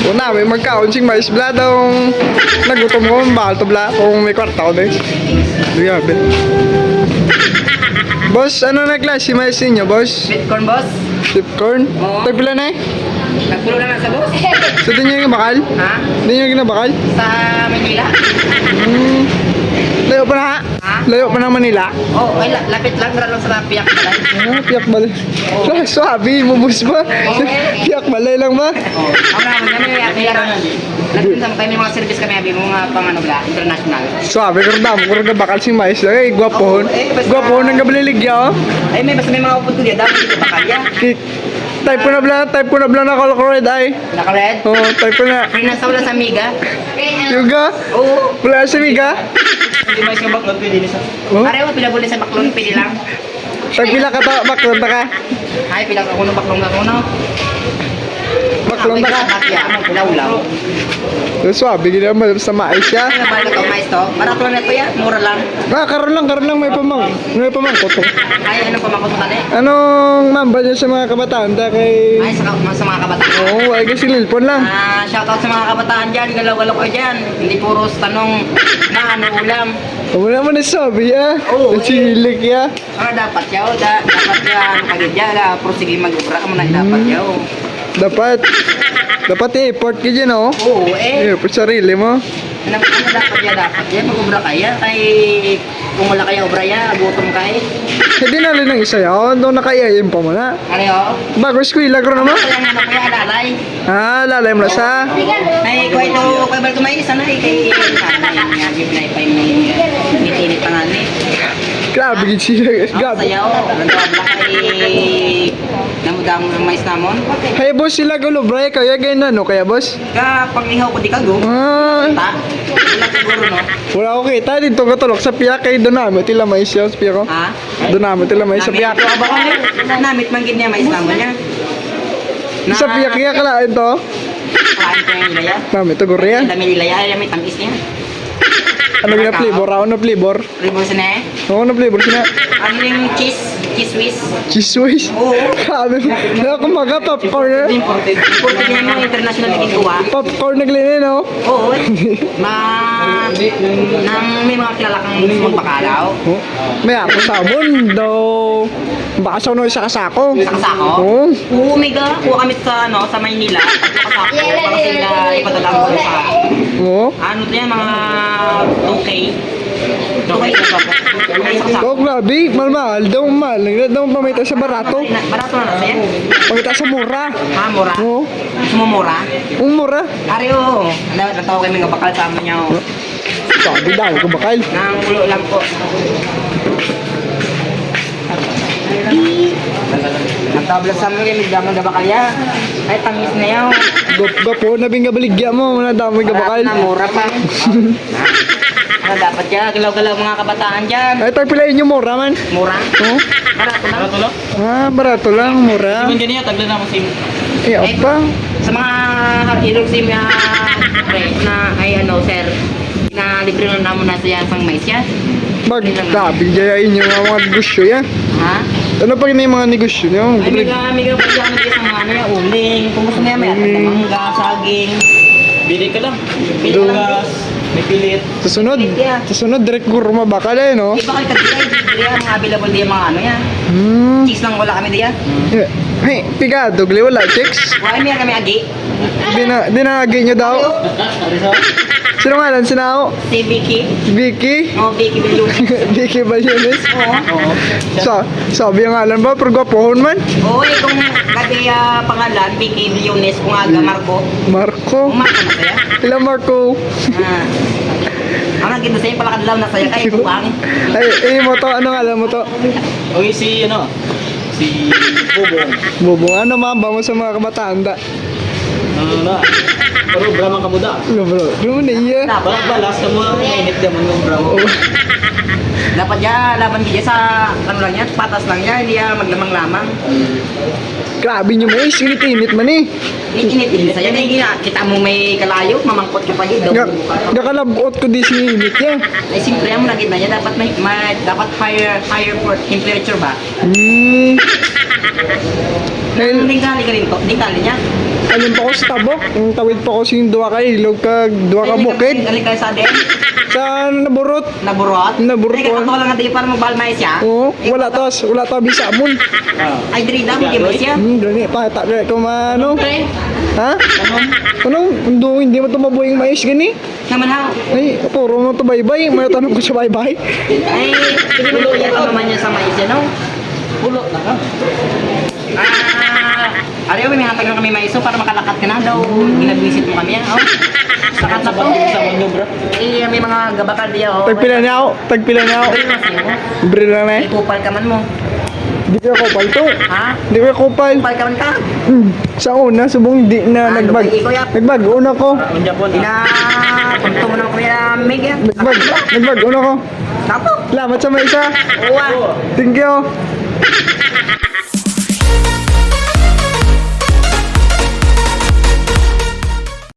Una, may magkaonsing mais bla daw. Nagutom ko, mahal to bla. Kung may kwarta ko din. Grabe. Boss, ano na klase mais ninyo, boss? Sweet corn, boss. Sweet corn? Oo. Tagpila na eh? Nagpulo na lang sa boss. So, di nyo yung bakal? Ha? Di nyo yung bakal? Sa Manila? Layo pa na ha? Ha? Layo pa ng Manila? Oh, ay lapit lang. Meron lang sa piyak balay. Ah, piyak balay. Ah, swabe, mubus ba? Piyak balay lang ba? Oh, ako naman kami, nagpin sa tayo may mga service kami, abi mga pang ano bla, international. Swabe, kardam. Kurga bakal si mais. Ay, gwapohon. Oo, eh, basta- Gwapohon ng gabililigya, oh. Ay, may basta may mga upod ko diya, dapat dito bakal yan. Type ko na bla na color ay. Naka-red. Oh, type ko na. Free na sa wala sa Miga. Yuga? Oo. Wala si Miga? Hindi mo isang baklon, pwede nisa. Oh? Pareho, pinabuli sa baklon, pwede lang. Tagpila ka ta, baklon ta ka. Ay, pilang ako nung baklon ako, no? Baklon ta ka. Pilaw-law. So, swabe, gina mo sa mais siya. Ay, nabalik ako, mais to. Barato na ito yan, mura lang. Ah, karon lang, may pamangkot. Ay, ano pa makututan eh? Anong mamba niya sa mga kabataan? Da kay... Ay, sa mga kabataan. Oo, ay kasi lilpon lang. Shoutout sa mga kabataan dyan, galaw-galaw kayo dyan. Hindi puros tanong na ano ulam. Wala mo na sabi, ah. Oo, Chilik, ah. Ano dapat yaw? Dapat yan, pagid dyan, sige mag-ubra ka muna, dapat yaw. Dapat i-import ka dyan, oh. Oo, eh. I-import sarili mo. Ano dapat yan, mag-ubra kaya. Kay, kung wala kaya ubra yan, agutom kayo. Hindi na rin ang isa yun. Doon naka-i-im pa mo na. Ano yun? Bago eskwila ko naman. Kaya nga kaya alalay. Ah, lalay mo na sa. Ay, kung ito, kay Balto may isa na eh, kay Gibnay pa yung init pa nga ni. Grabe, gid siya. Grabe. Sayaw, nandawabla kay namudamo ng mais namon. Hey, boss, sila gulo, bray. Kaya ganyan na, no? Kaya, boss? Ka, pag-ihaw ko di ka go. Ah, Ta, wala siguro no. wala ko kita. Dito katulog sa piyak kay Donamo. Tila mais siya, sa piyak ko. Ha? Donamo, tila mais sa piyak. Namit, ba kami? Namit man gid niya mais namon niya. Sa piyak kaya kalain to. Kain ko yung ilaya. Mami, ito Korea. Dami ilaya, ay may tamis niya. Ano na flavor? Ano na flavor? Ribos na eh. Ano na flavor sila? Ano yung cheese whiz? Cheese whiz? Oo. Grabe. Kumaga, popcorn. Imported. Imported niya yung mga international na ginagawa. Popcorn naglinin, no? Oo. May mga kilala kang magpakalaw. Oh. May ako sabon daw. Baka sa uno isa kasako. Sa kasako? Oo. Oo, mega. Kuha kami sa Maynila. Pagkakasako. Para sila ipadala ko sa... Oo. Ano to yan, mga 2K. 2K sa kasako. Oh, grabe. Mahal. Daw mahal. Daw pamita sa barato. Barato na nasa yan. Pamita sa mura. Ha, mura? Oo. Gusto mo mura? Ang mura. Ari, oo. Natawag kami nga bakal sa amin niya. Sabi dahil ko bakal. Nang ulo lang po. Nagtabla sa mga gamit damang gabakalya. Ay, tamis na yaw. Gapo, nabing gabaligya mo. Wala dami ka bakal. Na, mura pa. Ano dapat yan? Galaw-galaw mga kabataan dyan. Ay, tayo pilayin yung mura man. Mura? Oo. Barato lang. Barato lang? Ah, barato lang. Mura. ganyan, tagla na mo sim. Eh, apa? Sa mga ilog sim na ay ano, sir, na libre na naman na sa yasang mais yan. Magtabi jayain yung mga negosyo yan. Ha? Ano pa yung mga negosyo nyo? Ay, mega pa dyan sa mga ano yan, uling. Kung gusto mo yan, may atin na mangga, saging. Bili ka lang. Bili ka lang. May pilit. Susunod, direct gurma bakal eh, no? Iba kayo kadilay, mga available diyan mga ano yan. Cheese lang wala kami diyan. Hey, pigado, gli wala chicks. Wala meron kami agi. Dinagi nyo daw. Sino nga lang? Sinao? Si Vicky. Vicky? Oh, Vicky Bilyunes. Vicky Balyones? Oo. Sabi yung ngalan ba? Pero gwapohon man? Oo, kung kati pangalan, Vicky Bilyunes, kung aga Marco. Marco? Kung Marco na saya. Ilang Marco? Ang naging sa'yo, palakadlaw na saya kayo, buwang. Ay, mo to, ano ngalan mo to? Okay, si Bobong. Bubong, ano mamba mo sa mga kabataan da? Na. Pero bramang kamuda. Ano bro? Ano na iya? Balas balas sa mga mainit naman yung bramo. Dapat ya, laban kita sa, ano lang yan, patas lang yan, hindi yan maglamang-lamang. Grabe nyo mo eh, sinit-init man eh. Init-init sa'yo, kita mo may kalayo, mamangkot ka pa dito. Nakalabot ko di sinit niya. Ay, simple mo na niya, dapat dapat higher for temperature ba? Hmm. Ang dingkali ka rin to, dingkali niya. Alin pa ko sa tabok. Ang tawid pa ko sa yung duwa ka ilog kag duwa ka bukid. Galing kayo sa din. Sa naburot. Naburot. Naburot Ay, ko. katulad nga di para mobile na siya. Oo, wala to bisa mon. Ay, diri daw, hindi ba siya? Gani pa ta ko mano. Pre, Ha? Anong hindi mo to mabuhing mais gani? naman ha. Ay, puro mo to baybay. May tanong ko sa baybay. Ay, hindi mo kaya ito naman niya sa mais yan, no? Pulot na ka. Ariyo, may hatag na kami maiso para makalakat ka na daw. Ginag-visit mo kami, oh. Sakat na to. Sa manyo, bro. Eh, may mga gabakal diya, oh. Tagpila niya ako. Tagpila niya ako. Ay, masimo. Libre lang na eh. Ay, kupal ka man mo. Di ko kupal to. Ha? Di ko kupal. Kupal ka man ka? Sa una, subong di na Ah, nagbag. lubay, ikaw, yap. Nagbag, una ko. Ang Japon, Ina, punto mo naman kami na Meg, yan. Nagbag, una ko. Tapo. Salamat sa may isa. Uwa. Thank you.